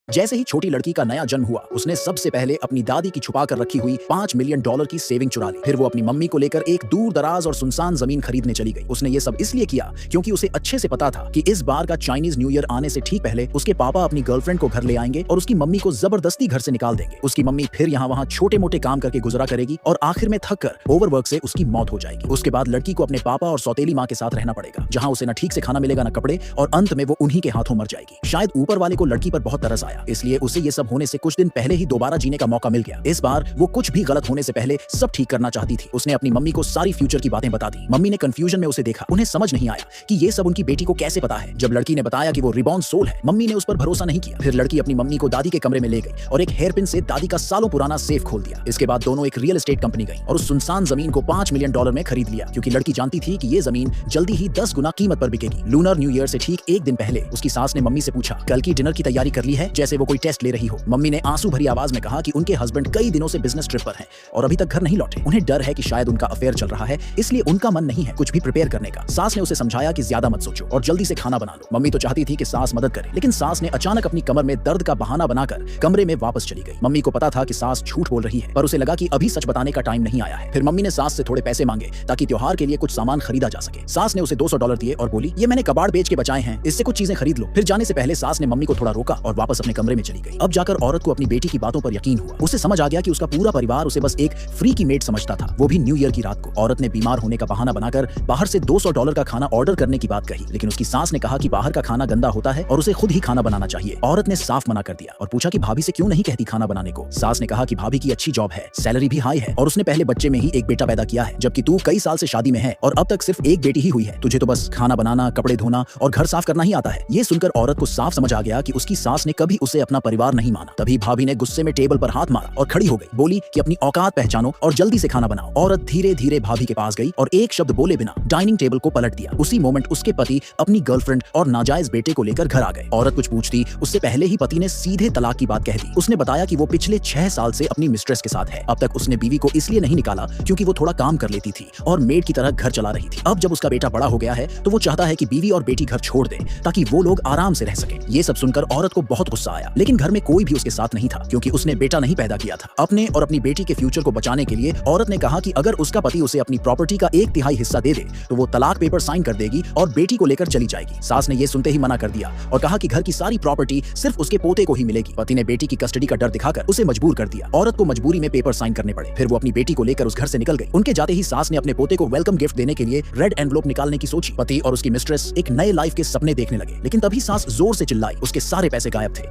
जैसे ही छोटी लड़की का नया जन्म हुआ, उसने सबसे पहले अपनी दादी की छुपा कर रखी हुई $5 मिलियन की सेविंग चुरा ली। फिर वो अपनी मम्मी को लेकर एक दूर दराज और सुनसान जमीन खरीदने चली गई। उसने ये सब इसलिए किया क्योंकि उसे अच्छे से पता था कि इस बार का चाइनीज न्यू ईयर आने से ठीक पहले उसके पापा अपनी गर्लफ्रेंड को घर ले आएंगे और उसकी मम्मी को जबरदस्ती घर से निकाल देंगे। उसकी मम्मी फिर यहाँ वहाँ छोटे मोटे काम करके गुजरा करेगी और आखिर में थक कर ओवरवर्क से उसकी मौत हो जाएगी। उसके बाद लड़की को अपने पापा और सौतेली माँ के साथ रहना पड़ेगा, जहाँ उसे न ठीक से खाना मिलेगा न कपड़े, और अंत में वो उन्हीं के हाथों मर जाएगी। शायद ऊपर वाले को लड़की पर बहुत तरस आया, इसलिए उसे ये सब होने से कुछ दिन पहले ही दोबारा जीने का मौका मिल गया। इस बार वो कुछ भी गलत होने से पहले सब ठीक करना चाहती थी। उसने अपनी मम्मी को सारी फ्यूचर की बातें बता दी। मम्मी ने कंफ्यूजन में उसे देखा। उन्हें समझ नहीं आया कि ये सब उनकी बेटी को कैसे पता है। जब लड़की ने बताया कि वो रिबॉर्न सोल है, मम्मी ने उस पर भरोसा नहीं किया। फिर लड़की अपनी मम्मी को दादी के कमरे में ले गई और एक हेयरपिन से दादी का सालों पुराना सेफ खोल दिया। इसके बाद दोनों एक रियल एस्टेट कंपनी गई और उस सुनसान जमीन को $5 मिलियन में खरीद लिया, क्योंकि लड़की जानती थी कि ये जमीन जल्दी ही 10 गुना कीमत पर बिकेगी। लूनर न्यू ईयर से ठीक एक दिन पहले उसकी सास ने मम्मी से पूछा, कल की डिनर की तैयारी कर ली है, जैसे वो कोई टेस्ट ले रही हो। मम्मी ने आंसू भरी आवाज में कहा कि उनके हस्बैंड कई दिनों से बिजनेस ट्रिप पर हैं और अभी तक घर नहीं लौटे। उन्हें डर है कि शायद उनका अफेयर चल रहा है, इसलिए उनका मन नहीं है कुछ भी प्रिपेयर करने का। सास ने उसे समझाया कि ज्यादा मत सोचो और जल्दी से खाना बना लो। मम्मी तो चाहती थी कि सास मदद करे, लेकिन सास ने अचानक अपनी कमर में दर्द का बहाना बनाकर कमरे में वापस चली गई। मम्मी को पता था कि सास झूठ बोल रही है, पर उसे लगा कि अभी सच बताने का टाइम नहीं आया है। फिर मम्मी ने सास से थोड़े पैसे मांगे ताकि त्योहार के लिए कुछ सामान खरीदा जा सके। सास ने उसे $200 दिए और बोली, ये मैंने कबाड़ बेच के बचाए हैं, इससे कुछ चीजें खरीद लो। फिर जाने से पहले सास ने मम्मी को थोड़ा रोका और वापस अपने कमरे में चली गई। अब जाकर औरत को अपनी बेटी की बातों पर यकीन हुआ। उसे समझ आ गया कि उसका पूरा परिवार उसे बस एक फ्री की मेड समझता था, वो भी न्यू ईयर की रात को। औरत ने बीमार होने का बहाना बनाकर बाहर से $200 का खाना ऑर्डर करने की बात कही, लेकिन उसकी सास ने कहा कि बाहर का खाना गंदा होता है और उसे खुद ही खाना बनाना चाहिए। औरत ने साफ मना कर दिया और पूछा कि भाभी से क्यों नहीं कहती खाना बनाने को। सास ने कहा कि भाभी की अच्छी जॉब है, सैलरी भी हाई है और उसने पहले बच्चे में ही एक बेटा पैदा किया है, जबकि तू कई साल से शादी में है और अब तक सिर्फ एक बेटी ही हुई है। तुझे तो बस खाना बनाना, कपड़े धोना और घर साफ करना ही आता है। ये सुनकर औरत को साफ समझ आ गया कि उसकी सास ने कभी उसे अपना परिवार नहीं माना। तभी भाभी ने गुस्से में टेबल पर हाथ मारा और खड़ी हो गई। बोली कि अपनी औकात पहचानो और जल्दी से खाना बनाओ। औरत धीरे धीरे भाभी के पास गई और एक शब्द बोले बिना डाइनिंग टेबल को पलट दिया। उसी मोमेंट उसके पति अपनी गर्लफ्रेंड और नाजायज बेटे को लेकर घर आ गए। औरत कुछ पूछती उससे पहले ही पति ने सीधे तलाक की बात कह दी। उसने बताया कि वो पिछले 6 साल से अपनी मिस्ट्रेस के साथ है। अब तक उसने बीवी को इसलिए नहीं निकाला क्योंकि वो थोड़ा काम कर लेती थी और मेड की तरह घर चला रही थी। अब जब उसका बेटा बड़ा हो गया है तो वो चाहता है कि बीवी और बेटी घर छोड़ दे ताकि वो लोग आराम से रह सके। ये सब सुनकर औरत को बहुत गुस्सा आया, लेकिन घर में कोई भी उसके साथ नहीं था क्योंकि उसने बेटा नहीं पैदा किया था। अपने और अपनी बेटी के फ्यूचर को बचाने के लिए औरत ने कहा कि अगर उसका पति उसे अपनी प्रॉपर्टी का 1/3 हिस्सा दे दे तो वो तलाक पेपर साइन कर देगी और बेटी को लेकर चली जाएगी। सास ने ये सुनते ही मना कर दिया और कहा कि घर की सारी प्रॉपर्टी सिर्फ उसके पोते को ही मिलेगी। पति ने बेटी की कस्टडी का डर दिखाकर उसे मजबूर कर दिया। औरत को मजबूरी में पेपर साइन करने पड़े। फिर वो अपनी बेटी को लेकर उस घर से निकल गई। उनके जाते ही सास ने अपने पोते को वेलकम गिफ्ट देने के लिए रेड एनवलप निकालने की सोची। पति और उसकी मिस्ट्रेस एक नए लाइफ के सपने देखने लगे, लेकिन तभी सास जोर से चिल्लाई, उसके सारे पैसे गायब थे।